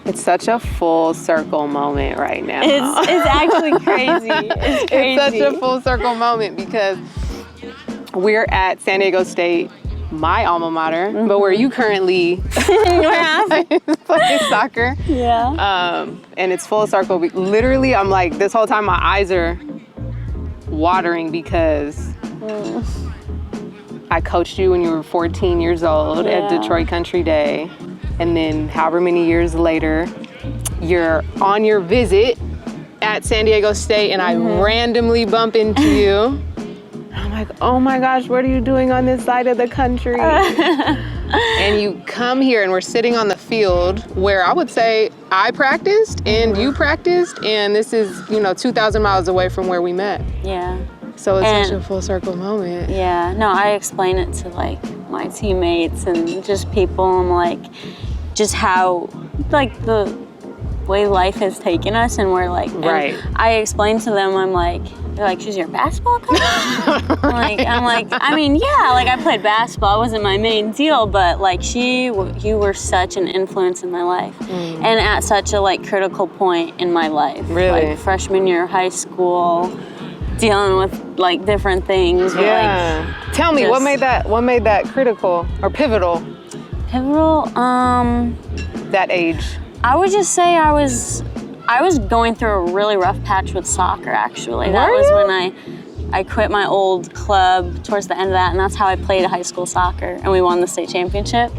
It's such a full circle moment right now. It's actually crazy. It's crazy. It's such a full circle moment because we're at San Diego State, my alma mater, but where you currently play soccer. Yeah. And it's full circle. Literally, I'm like, this whole time my eyes are watering because I coached you when you were 14 years old at Detroit Country Day. And then however many years later, you're on your visit at San Diego State and I randomly bump into you. I'm like, oh my gosh, what are you doing on this side of the country? And you come here and we're sitting on the field where I would say I practiced and you practiced, and this is, 2,000 miles away from where we met. Yeah. So it's such a full circle moment. Yeah, no, I explain it to like my teammates and just people. I'm like, just how like the way life has taken us, and we're like, right. I explain to them, I'm like, they're like, she's your basketball coach? I'm like, I mean, yeah, like I played basketball, it wasn't my main deal, but like you were such an influence in my life, and at such a like critical point in my life. Really? Like freshman year of high school, dealing with like different things. Yeah. Like, tell me, what made that critical or pivotal? Pivotal? That age. I would just say I was going through a really rough patch with soccer, actually. That was when I quit my old club towards the end of that, and that's how I played high school soccer, and we won the state championship.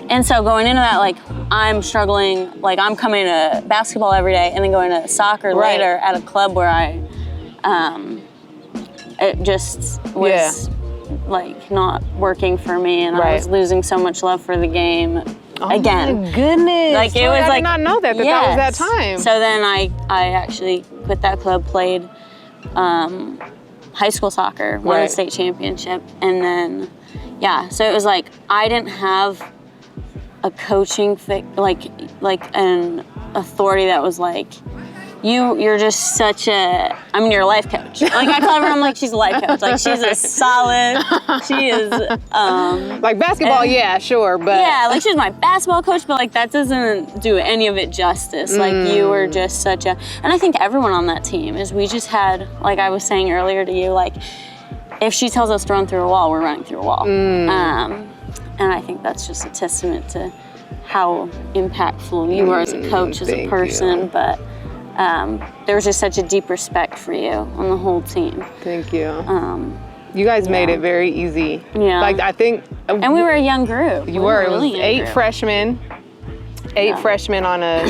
And so going into that, like, I'm struggling, like I'm coming to basketball every day and then going to soccer later at a club where it just was like not working for me, and I was losing so much love for the game again. Oh my goodness. Like it was I like, did not know that was that time. So then I actually quit that club, played high school soccer, won the state championship, and then so it was like I didn't have a coaching like an authority that was like, you're just such a, I mean, you're a life coach. Like I tell everyone, I'm like, she's a life coach. Like she's a solid, she is. Like basketball, sure, but. Yeah, like she's my basketball coach, but like that doesn't do any of it justice. Like you were just such a, and I think everyone on that team we just had, like I was saying earlier to you, like if she tells us to run through a wall, we're running through a wall. And I think that's just a testament to how impactful you are as a coach, as a person, but there was just such a deep respect for you on the whole team. Thank you. You guys made it very easy. Yeah. Like I think. And we were a young group. You were. It was really 8 freshmen. 8 freshmen on a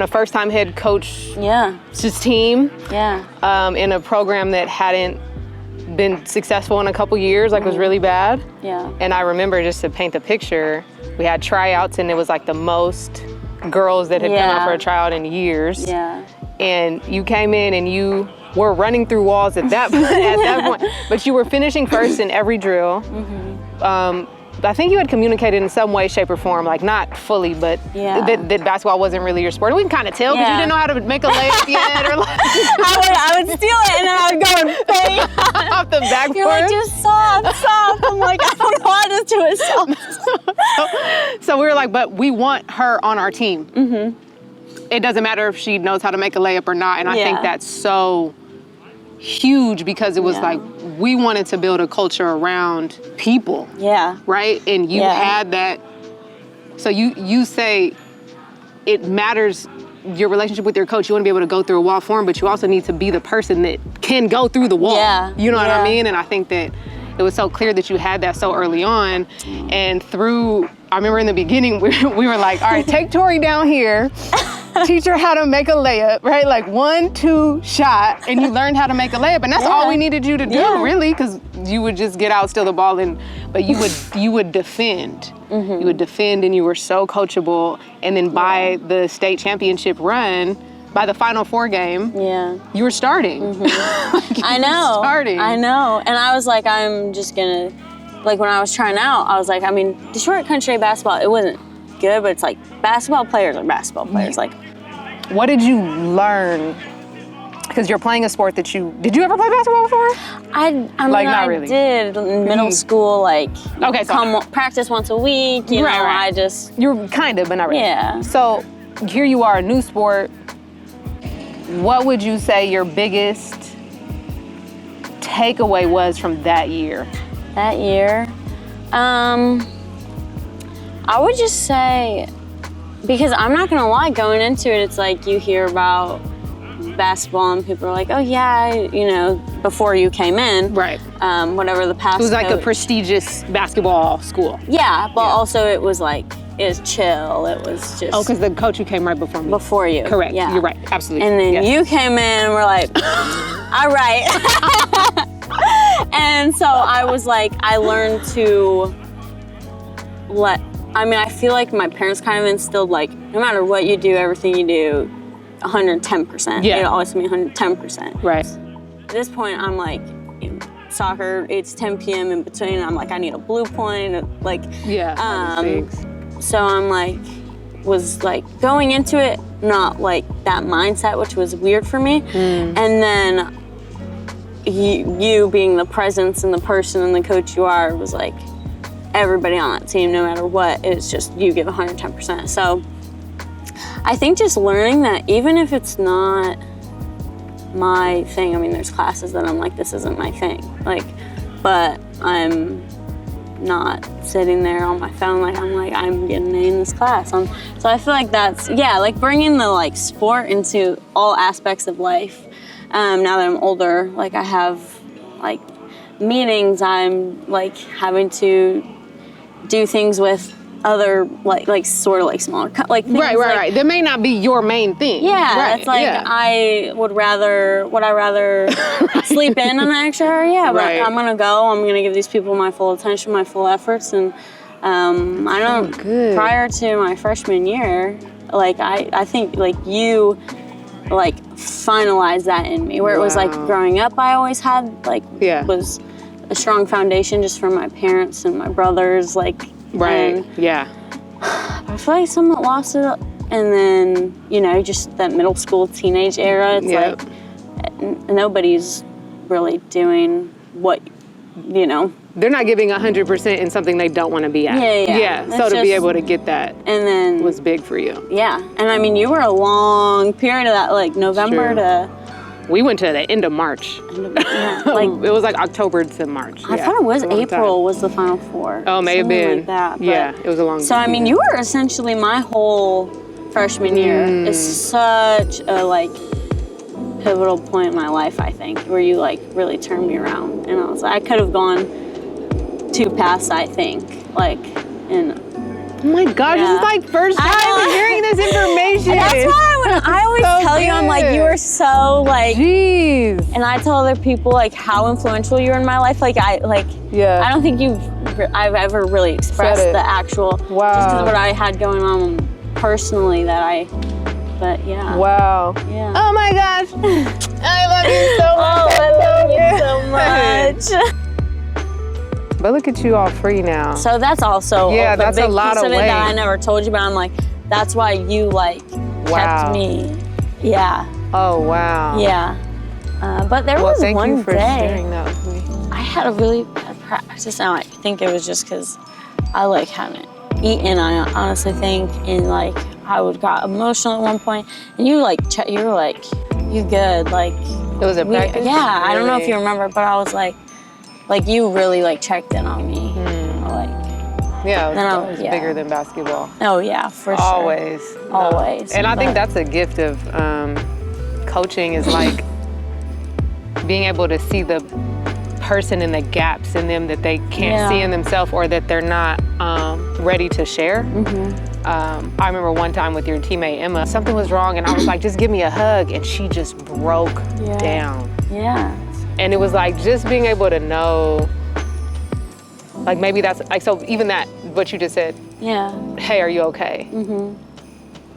first-time head coach's team. Yeah. In a program that hadn't been successful in a couple years, like was really bad. Yeah. And I remember, just to paint the picture, we had tryouts and it was like the most girls that had come out for a tryout in years. Yeah. And you came in and you were running through walls at that point, but you were finishing first in every drill. I think you had communicated in some way, shape, or form, like not fully, but that basketball wasn't really your sport. We can kind of tell because you didn't know how to make a layup yet, or like I would steal it and then I would go and bang off the backboard. You're like, just soft. I'm like, I don't know how to do it soft. So we were like, but we want her on our team. It doesn't matter if she knows how to make a layup or not, and I think that's so huge because it was like we wanted to build a culture around people. Yeah. Right? And you had that. So you say it matters, your relationship with your coach, you want to be able to go through a wall for him, but you also need to be the person that can go through the wall. Yeah. You know what I mean? And I think that it was so clear that you had that so early on. And I remember in the beginning, we were like, all right, take Tori down here. Teach her how to make a layup, right? Like 1-2 shot, and you learned how to make a layup, and that's all we needed you to do, really, because you would just get out, steal the ball, but you would defend. You would defend, and you were so coachable. And then by the state championship run, by the Final Four game, you were starting. I know. Starting. I know, and I was like, I'm just gonna, like when I was trying out, I was like, I mean, Detroit Country basketball, it wasn't good, but it's like basketball players are basketball players. Like, what did you learn Because you're playing a sport that did you ever play basketball before? I mean, not I really. did in middle school, like, Okay, so practice once a week, you know, right. I just... You're kind of, but not really. Yeah. So here you are, a new sport. What would you say your biggest takeaway was from that year? That year? I would just say, because I'm not gonna lie, going into it, it's like you hear about basketball and people are like, oh yeah, you know, before you came in. Right. Whatever the past. It was like a prestigious basketball school. Yeah, but also it was chill. It was just. Oh, because the coach who came right before me. Before you. Correct. Yeah. You're right. Absolutely. And then yes. you came in and we're like, all right. And so I was like, I learned to I feel like my parents kind of instilled like, no matter what you do, everything you do, 110%. Yeah. It always mean 110%. Right. At this point, I'm like, soccer, it's 10 p.m. in between. I'm like, I need a blue point. Like, so I'm like, was like going into it, not like that mindset, which was weird for me. And then you being the presence and the person and the coach you are was like, everybody on that team, no matter what, it's just you give 110%. So I think just learning that even if it's not my thing, I mean, there's classes that I'm like, this isn't my thing. Like, but I'm not sitting there on my phone like I'm getting an A in this class. So I feel like that's, like bringing the like sport into all aspects of life. Now that I'm older, like I have like meetings, I'm like having to do things with other like sort of like smaller like things right. That may not be your main thing. Yeah, right. It's like I would I rather sleep in an extra hour? Yeah, but I'm gonna go. I'm gonna give these people my full attention, my full efforts, and I don't. Prior to my freshman year, like I think like you like finalized that in me, where it was like growing up, I always had like was a strong foundation just from my parents and my brothers, like. Right. I feel like somewhat lost it, and then just that middle school teenage era. It's like nobody's really doing what They're not giving 100% in something they don't want to be at. Yeah. So to be able to get that, and then was big for you. Yeah, and I mean, you were a long period of that, like November to. We went to the end of March. Like it was like October to March. I thought it was April was the Final Four. Oh, may have been. Like that. It was a long. So I mean, you were essentially my whole freshman year. Is such a like pivotal point in my life, I think, where you like really turned me around, and I was like, I could have gone 2 paths, I think, like in. Oh my God, this is like first time hearing this information. That's why I always tell you, I'm like, you are so like, jeez. And I tell other people like how influential you are in my life. Like I don't think I've ever really expressed the actual, just because of what I had going on personally but yeah. Wow. Yeah. Oh my gosh. I love you so much. I love you so much. But look at you all free now. So that's also that's big a lot piece of it weight. that I never told you, but I'm like, that's why you like kept me. Yeah. Oh wow. Yeah. But there was thank one you for day sharing that with me. I had a really bad practice. Now I think it was just because I like hadn't eaten. I honestly think, and like I got emotional at one point, and you like you were like, you good? Like it was a practice. Yeah. Really? I don't know if you remember, but I was like you really like checked in on me. Yeah, it was bigger than basketball. Oh yeah, for sure. Always. And I think that's a gift of coaching, is like being able to see the person in the gaps in them that they can't see in themselves, or that they're not ready to share. I remember one time with your teammate Emma, something was wrong, and I was like, just give me a hug, and she just broke down. Yeah. And it was like just being able to know, like maybe that's like, so even that, what you just said, hey, are you okay?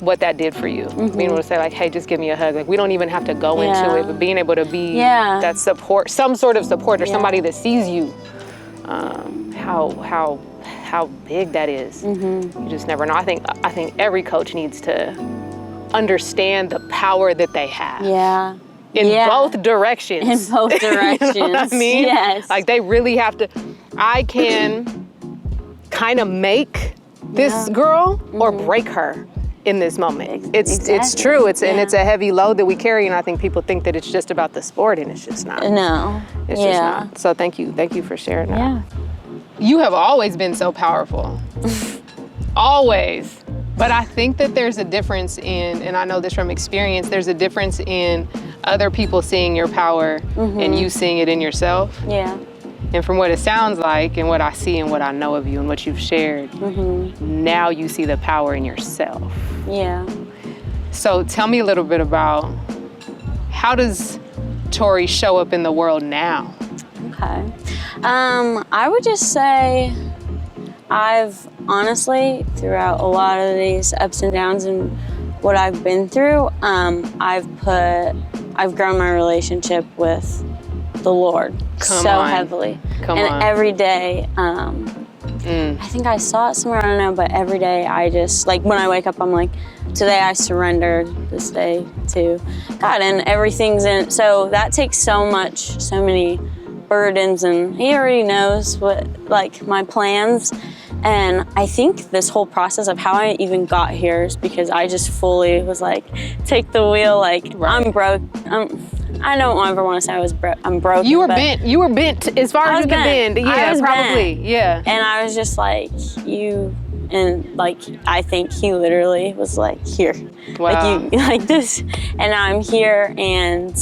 What that did for you. Being able to say like, hey, just give me a hug. Like we don't even have to go into it, but being able to be that support, some sort of support, or somebody that sees you, how big that is. You just never know. I think every coach needs to understand the power that they have. in both directions. In both directions. You know what I mean? Yes. Like they really have to, I can kind of make this girl or break her in this moment. It's true. And it's a heavy load that we carry, and I think people think that it's just about the sport, and it's just not. No. It's just not. So thank you for sharing that. Yeah. You have always been so powerful. Always. But I think that there's a difference in, and I know this from experience, there's a difference in other people seeing your power and you seeing it in yourself. Yeah. And from what it sounds like and what I see and what I know of you and what you've shared, now you see the power in yourself. Yeah. So tell me a little bit about, how does Tori show up in the world now? Okay. I would just say I've honestly, throughout a lot of these ups and downs and what I've been through, I've grown my relationship with the Lord heavily. Every day, I think I saw it somewhere, I don't know, but every day I just, like when I wake up, I'm like, today I surrendered this day to God, and everything's in, so that takes so many burdens, and He already knows what, like, my plans. And I think this whole process of how I even got here is because I just fully was like, take the wheel, like, I'm broke. I don't ever want to say I'm broken. You were bent as far as you could bend. Yeah, probably. Bent. Yeah. And I was just like, and like, I think He literally was like, here. Wow. Like, like this. And now I'm here, and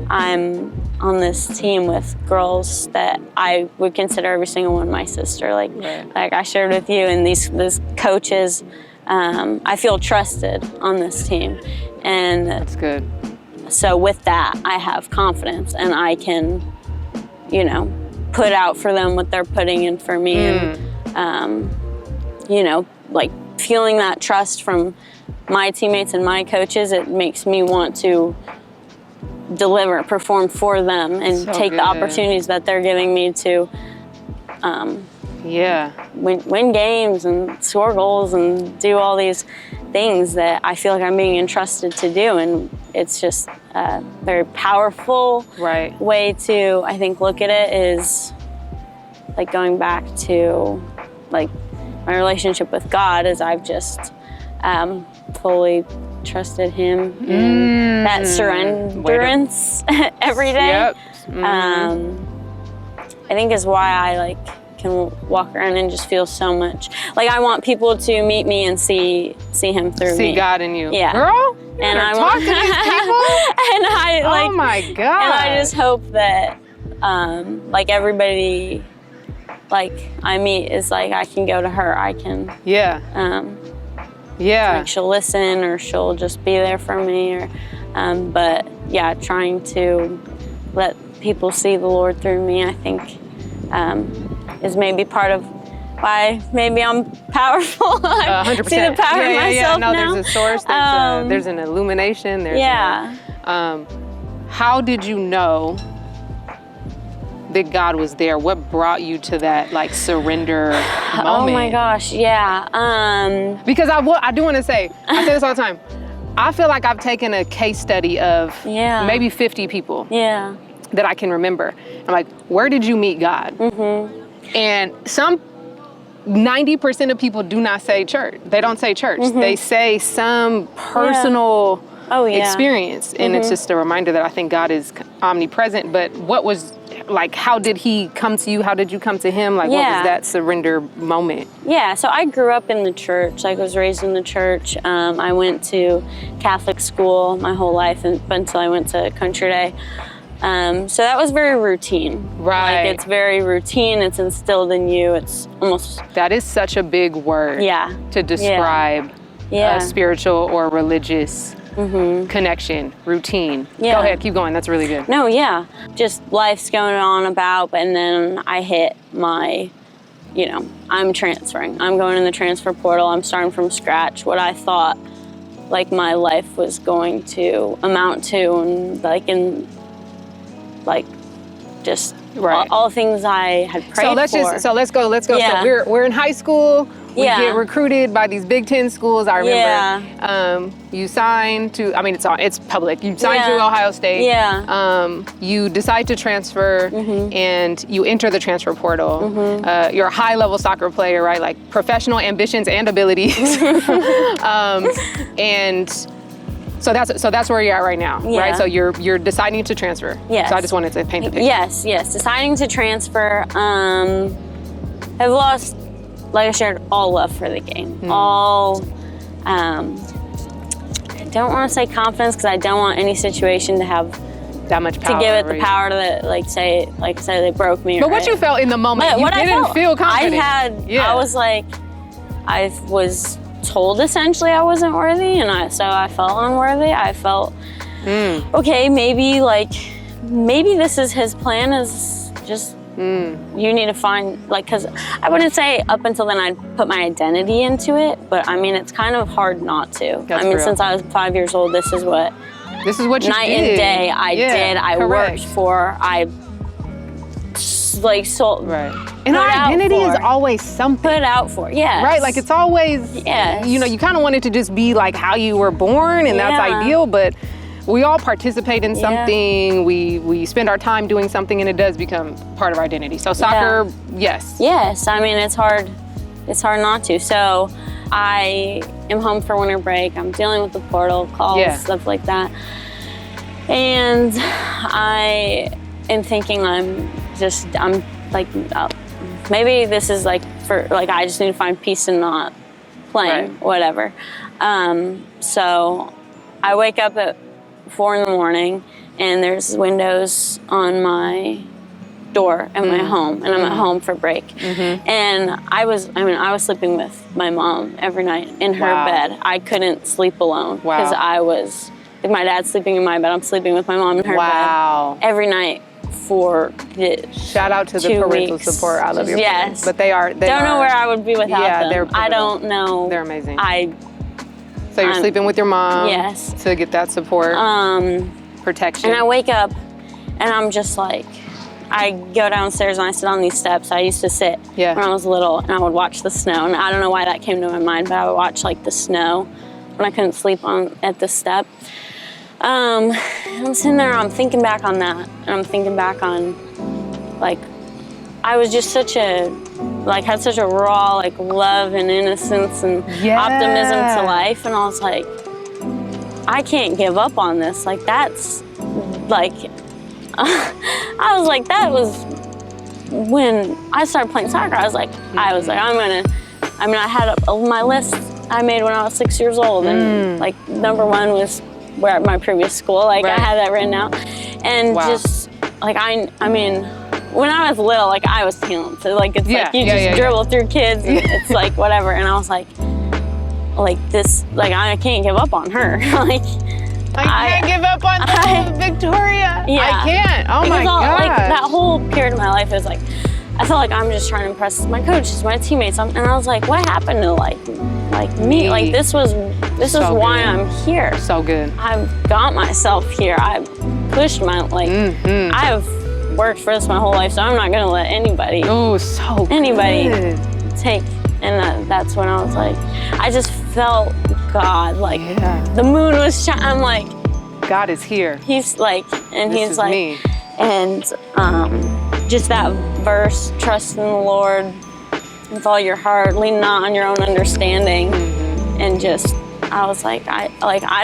I'm on this team with girls that I would consider every single one my sister. Like I shared with you, and these coaches, I feel trusted on this team. And that's good. So with that, I have confidence, and I can, put out for them what they're putting in for me. And, like feeling that trust from my teammates and my coaches, it makes me want to perform for them, and take the opportunities that they're giving me to win games and score goals and do all these things that I feel like I'm being entrusted to do. And it's just a very powerful way to, I think, look at it, is like going back to like my relationship with God, is I've just fully trusted Him in that surrenderance every day. Yep. I think is why I can walk around and just feel so much. Like, I want people to meet me and see Him through me. See God in you. Yeah. Girl, and I talk to these people. And I oh my God. And I just hope that everybody I meet is I can go to her. I can she'll listen, or she'll just be there for me, or but yeah, trying to let people see the Lord through me, I think is maybe part of why maybe I'm powerful. 100%. See the power in myself No, now. there's a source, there's an illumination, how did you know that God was there? What brought you to that surrender moment? Oh my gosh, yeah. Because I do want to say, I say this all the time, I feel like I've taken a case study of maybe 50 people that I can remember. I'm like, where did you meet God? And 90% of people do not say church. They don't say church. They say some personal experience. And it's just a reminder that I think God is omnipresent. But what was, how did He come to you? How did you come to Him? What was that surrender moment? Yeah, so I grew up in the church. I was raised in the church. I went to Catholic school my whole life until I went to Country Day. So that was very routine. Right. It's very routine. It's instilled in you. It's almost... That is such a big word to describe a spiritual or religious connection, routine. Go ahead, keep going. That's really good. No, just life's going on about, and then I hit my, I'm transferring. I'm going in the transfer portal. I'm starting from scratch. What I thought my life was going to amount to, and just all things I had prayed for. So let's go. So we're in high school. We get recruited by these Big Ten schools. I remember you sign to, I mean, it's public. You sign to Ohio State. You decide to transfer and you enter the transfer portal. You're a high-level soccer player, right? Like professional ambitions and abilities. And so that's where you're at right now, right? So you're deciding to transfer. Yes. So I just wanted to paint the picture. Yes, deciding to transfer. I've lost, like I shared, all love for the game. All, I don't want to say confidence because I don't want any situation to have that much power. To give it the power to say they broke me. But what you felt in the moment, you didn't feel confident. I was like, I was told essentially I wasn't worthy, and so I felt unworthy. I felt, okay, maybe this is his plan, is just you need to find, because I wouldn't say up until then I'd put my identity into it, but I mean, it's kind of hard not to. That's I mean, real. Since I was 5 years old, this is what you night did. And day I did. I worked for, sold. Right. And our identity is always something. Put out for, yes. Right, like it's always, you kind of want it to just be like how you were born, and that's ideal, but we all participate in something, we spend our time doing something, and it does become part of our identity. So soccer, yes. Yes, I mean, it's hard not to. So I am home for winter break, I'm dealing with the portal calls, stuff like that. And I am thinking maybe this is I just need to find peace in not playing, whatever. So I wake up at 4 a.m, and there's windows on my door at my home, and I'm at home for break. And I was sleeping with my mom every night in her bed. I couldn't sleep alone because if my dad's sleeping in my bed, I'm sleeping with my mom in her bed every night for shout out to the parental support. I love your parents. But they don't know where I would be without them. I don't know. They're amazing. So you're sleeping with your mom to get that support, protection. And I wake up and I'm just like, I go downstairs and I sit on these steps. I used to sit when I was little, and I would watch the snow. And I don't know why that came to my mind, but I would watch the snow when I couldn't sleep at the step. I'm sitting there, I'm thinking back on that, and I'm thinking back on, I was just had such a raw, love and innocence and optimism to life, and I was like, I can't give up on this. That's, I was like, that was when I started playing soccer. I was like, I had my list I made when I was 6 years old, and number one was where at my previous school, I had that written out, and just I mean, when I was little, I was talented. It's you just dribble through kids, and it's whatever. And I was like this, I can't give up on her. I can't give up on Victoria. I can't. Oh my God. That whole period of my life is I felt like I'm just trying to impress my coaches, my teammates, and I was like, what happened to me? This is why I'm here. So good. I've got myself here. I've pushed my I've worked for this my whole life, so I'm not gonna let anybody take. And that's when I was like, I just felt God, the moon was shining. I'm like, God is here. He's and this he's is me. And just that verse, trust in the Lord with all your heart, lean not on your own understanding, and just, I was like, I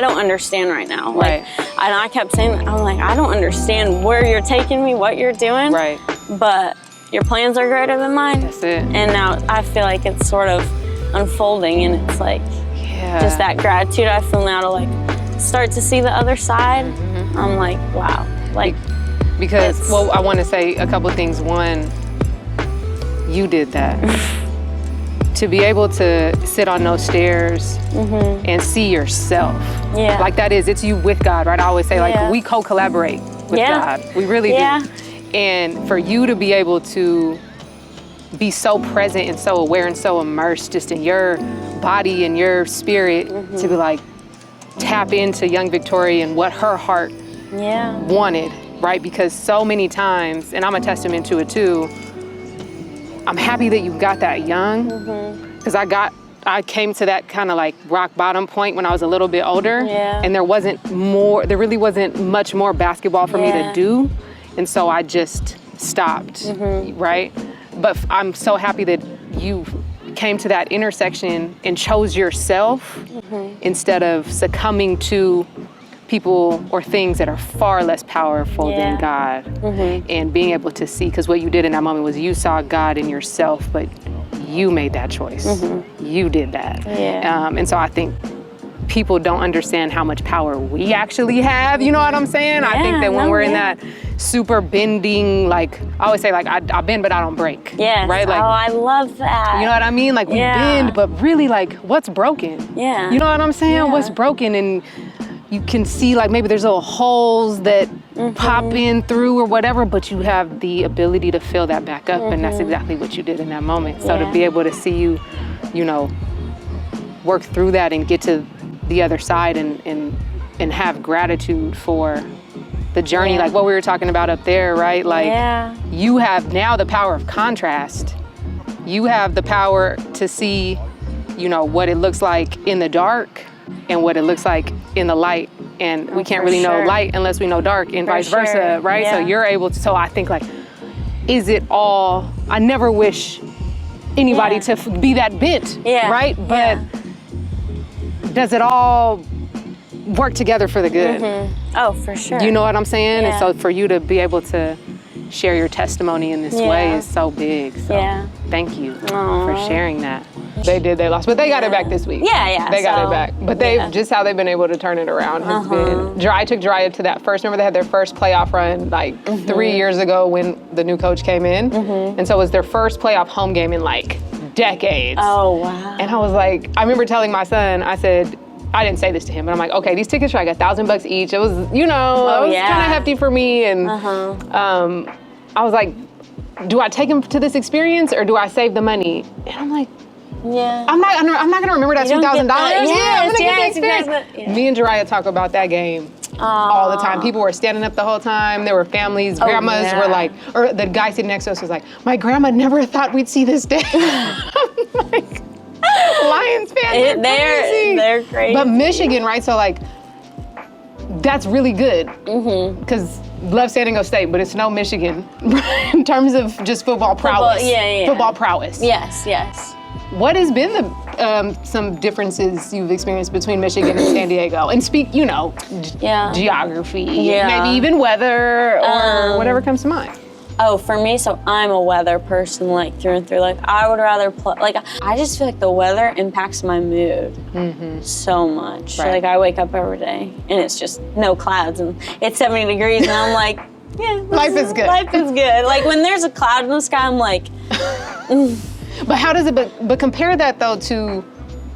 don't understand right now. And I kept saying, I'm like, I don't understand where you're taking me, what you're doing. But your plans are greater than mine. That's it. And now I feel like it's sort of unfolding, and it's just that gratitude I feel now to start to see the other side. I'm like, wow. Because, I want to say a couple of things. One, you did that. To be able to sit on those stairs and see yourself. It's you with God, right? I always say, we co-collaborate with God. We really do. And for you to be able to be so present and so aware and so immersed just in your body and your spirit, to be tap into young Victoria and what her heart wanted, right? Because so many times, and I'm a testament to it too, I'm happy that you got that young, because I came to that kind of like rock bottom point when I was a little bit older, and there really wasn't much more basketball for me to do, and so I just stopped, right? But I'm so happy that you came to that intersection and chose yourself instead of succumbing to people or things that are far less powerful than God, and being able to see, because what you did in that moment was you saw God in yourself, but you made that choice. You did that. And so I think people don't understand how much power we actually have, you know what I'm saying? I think that when we're in that super bending, like, I always say, like, I bend, but I don't break. Right? Like, I love that. You know what I mean? Like, we bend, but really, like, what's broken? You know what I'm saying? What's broken? And you can see, like, maybe there's little holes that pop in through or whatever, but you have the ability to fill that back up, and that's exactly what you did in that moment. So to be able to see you, you know, work through that and get to the other side and have gratitude for the journey, like what we were talking about up there, right? Like, you have now the power of contrast. You have the power to see, you know, what it looks like in the dark and what it looks like in the light. And we can't really know light unless we know dark, and vice versa, right? So you're able to, so I think, like, is it all, I never wish anybody to be that bent, right? But does it all work together for the good? Oh, for sure. You know what I'm saying? And so for you to be able to share your testimony in this way is so big. So thank you for sharing that. They lost, but they got it back this week. They got it back. But just how they've been able to turn it around has been, I took Jerica to that first, remember they had their first playoff run like 3 years ago when the new coach came in. And so it was their first playoff home game in like decades. Oh, wow. And I was like, I remember telling my son, I said, I didn't say this to him, but I'm like, okay, these tickets are like $1,000 each. It was, you know, it was kind of hefty for me. And I was like, do I take him to this experience or do I save the money? And I'm like, I'm not gonna remember that $2,000. I'm gonna get the experience. Exactly. Me and Jerica talk about that game all the time. People were standing up the whole time. There were families, grandmas were like, or the guy sitting next to us was like, my grandma never thought we'd see this day. I'm like, Lions fans are crazy. They're crazy. But Michigan, right? So like, that's really good because love San Diego State, but it's no Michigan in terms of just football prowess. Football prowess. Yes. What has been the some differences you've experienced between Michigan and San Diego? And speak, you know, geography, maybe even weather or whatever comes to mind. Oh, for me, so I'm a weather person, like through and through. Like I would rather play, like I just feel like the weather impacts my mood so much. Right. Like I wake up every day and it's just no clouds and it's 70 degrees and I'm like, life is good. Life is good. Like when there's a cloud in the sky, I'm like, But how does it, but compare that though to,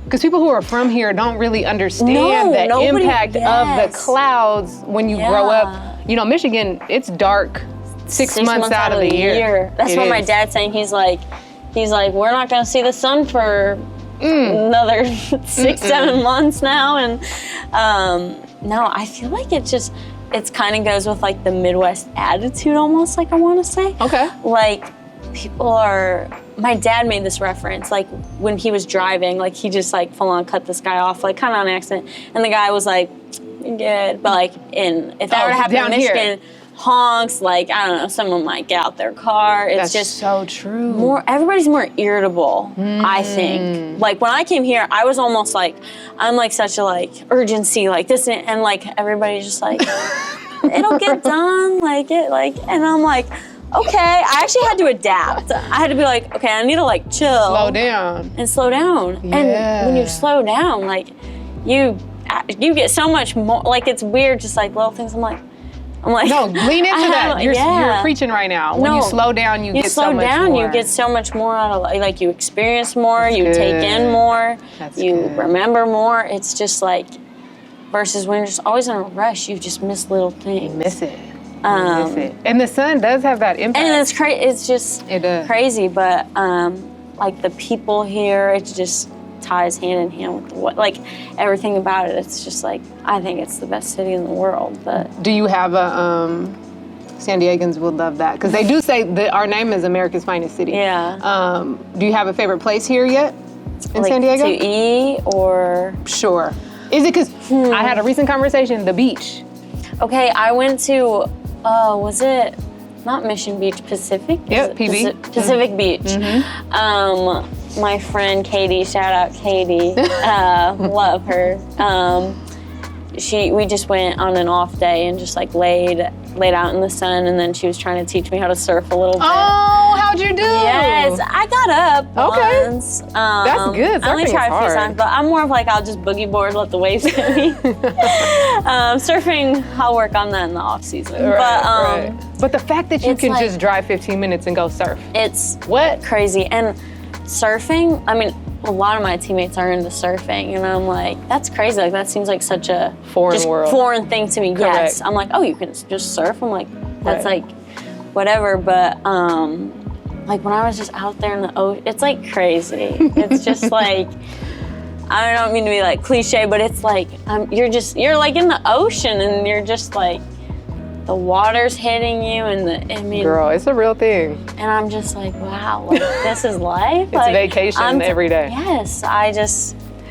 because people who are from here don't really understand the impact of the clouds when you grow up. You know, Michigan, it's dark six months out of the year. That's what my dad's saying. He's like, we're not gonna see the sun for another 6-7 months now. And no, I feel like it kind of goes with like the Midwest attitude almost, like I wanna say. Okay. Like my dad made this reference, like when he was driving, like he just like full on cut this guy off, like kind of on accident. And the guy was like, you're good. But like if that were to happen in Michigan, honks, like, I don't know, someone might get out their car. It's just so true. Everybody's more irritable, I think. Like when I came here, I was almost like, I'm like such a like urgency, like this, and like everybody's just like, it'll get done, and I'm like, okay. I actually had to adapt. I had to be like, okay, I need to like chill. Slow down. And slow down. Yeah. And when you slow down, like you get so much more, like it's weird, just like little things. I'm like, no, lean into that. You're preaching right now. When you slow down, you get so much more. You get so much more out of, like you experience more, you take in more, you remember more. It's just like, versus when you're just always in a rush, you just miss little things. You miss it. And the sun does have that impact. And it's crazy. It's just crazy. But like the people here, it just ties hand in hand with like everything about it. It's just like, I think it's the best city in the world. But do you have a San Diegans would love that because they do say that our name is America's finest city. Yeah. Do you have a favorite place here yet? in San Diego? To eat or? Sure. Is it because I had a recent conversation, the beach. Okay, I went to, was it not Mission Beach, Pacific? Yep, PB. Pacific Beach. My friend Katie, shout out Katie, love her. We just went on an off day and just like laid out in the sun, and then she was trying to teach me how to surf a little bit. Oh, how'd you do? Yes, I got up once. That's good. I only Surfing tried is a few hard. times, but I'm more of like, I'll just boogie board, let the waves hit me. Surfing, I'll work on that in the off season. Right. But the fact that you can like, just drive 15 minutes and go surf. It's what? Crazy. And surfing, I mean, a lot of my teammates are into surfing, and I'm like, that's crazy. Like, that seems like such a foreign thing to me. Correct. Yes. I'm like, oh, you can just surf? I'm like, that's like, whatever. But, like, when I was just out there in the ocean, it's like crazy. It's just like, I don't mean to be like cliche, but it's like, you're like in the ocean, and you're just like, the water's hitting you, and girl, it's a real thing. And I'm just like, wow, like, this is life. It's like, vacation every day. Yes,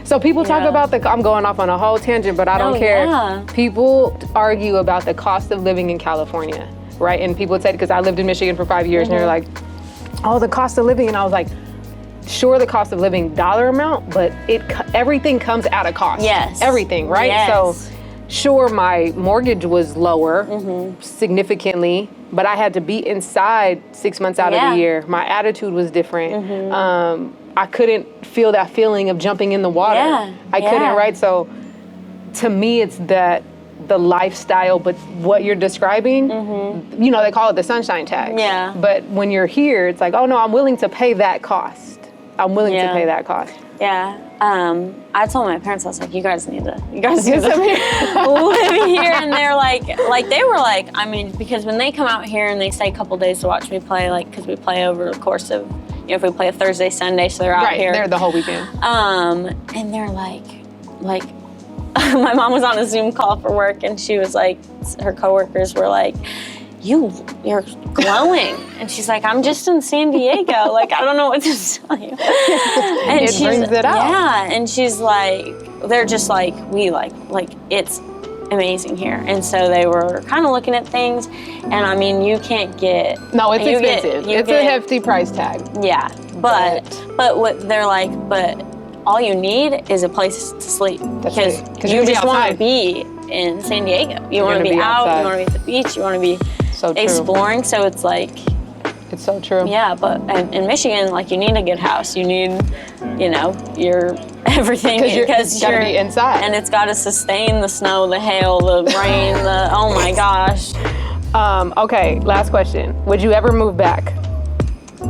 So people talk about I'm going off on a whole tangent, but I don't care. Yeah. People argue about the cost of living in California, right? And people said, because I lived in Michigan for 5 years, and they're like, oh, the cost of living. And I was like, sure, the cost of living dollar amount, but everything comes at a cost. Yes. Everything, right? Yes. So sure, my mortgage was lower significantly, but I had to be inside 6 months out of the year. My attitude was different. I couldn't feel that feeling of jumping in the water. I couldn't, right? So to me, it's the lifestyle, but what you're describing, you know, they call it the sunshine tax. Yeah. But when you're here, it's like, oh no, I'm willing to pay that cost. I'm willing to pay that cost. Yeah. I told my parents, I was like, you guys need to live here. And they're like, they were like, I mean, because when they come out here and they stay a couple days to watch me play, like, because we play over the course of, you know, if we play a Thursday, Sunday, so they're out here. They're the whole weekend. And they're like, my mom was on a Zoom call for work, and she was like, her coworkers were like, you're glowing. And she's like, I'm just in San Diego. Like, I don't know what to tell you. And it brings it out. Yeah, and she's like, they're just like, it's amazing here. And so they were kind of looking at things, and I mean, you can't get... No, it's expensive. It's a hefty price tag. Yeah, but what they're like, but all you need is a place to sleep. Because you just want to be in San Diego. You want to be out, you want to be at the beach, you want to be exploring. So it's like... It's so true. Yeah, but in Michigan, like, you need a good house. You need, you know, your everything. Because you're be inside. And it's got to sustain the snow, the hail, the rain, oh my gosh. Okay, last question. Would you ever move back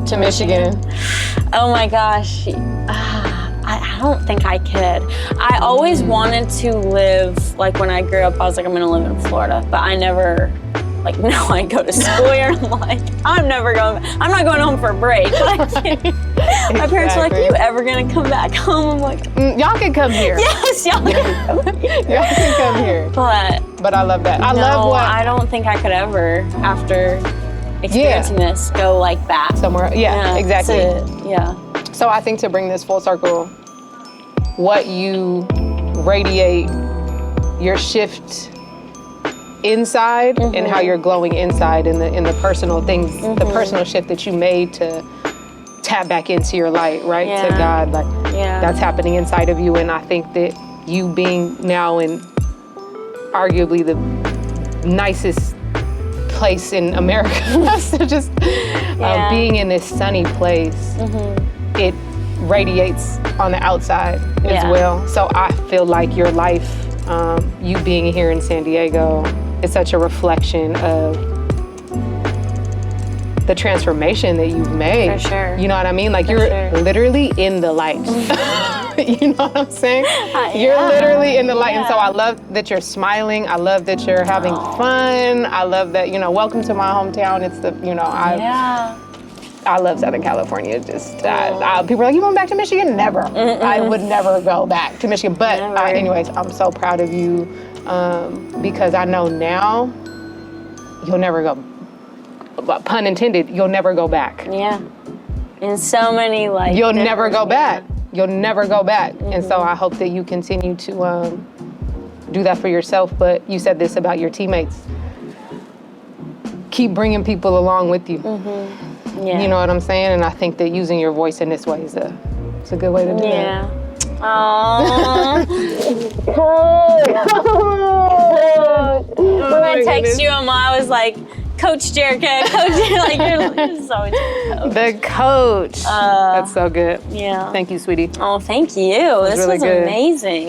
to Michigan? Oh my gosh. I don't think I could. I always wanted to live, like, when I grew up, I was like, I'm gonna live in Florida, but I never, like, no, I go to school here, I'm like, I'm not going home for a break. Like, my parents were like, are you ever gonna come back home? I'm like, y'all can come here. Yes, y'all can come here. Y'all can come here. But I love that. I don't think I could ever, after experiencing this, go like that. Somewhere, exactly. Yeah. So I think, to bring this full circle, what you radiate, your shift inside, and how you're glowing inside in the personal things, the personal shift that you made to tap back into your light, right? To God, like, that's happening inside of you. And I think that you being now in arguably the nicest place in America, so just being in this sunny place, it radiates on the outside as well. So I feel like your life, you being here in San Diego, is such a reflection of the transformation that you've made. For sure. You know what I mean? Like, you're literally in the light. You know what I'm saying? You're literally in the light. And so I love that you're smiling. I love that you're having fun. I love that, you know, welcome to my hometown. It's the, you know, I love Southern California. Just people are like, you going back to Michigan? Never. I would never go back to Michigan. But anyways, I'm so proud of you, because I know now you'll never go, pun intended, you'll never go back. Yeah. In so many, like, you'll never go back. you'll never go back. And so I hope that you continue to do that for yourself. But you said this about your teammates. Keep bringing people along with you. Yeah. You know what I'm saying? And I think that using your voice in this way is a good way to do that. Aww. When I text you, I was like, Coach Jerica, Coach, like you're so coach. The coach. That's so good. Yeah. Thank you, sweetie. Oh, thank you. This really was good. amazing.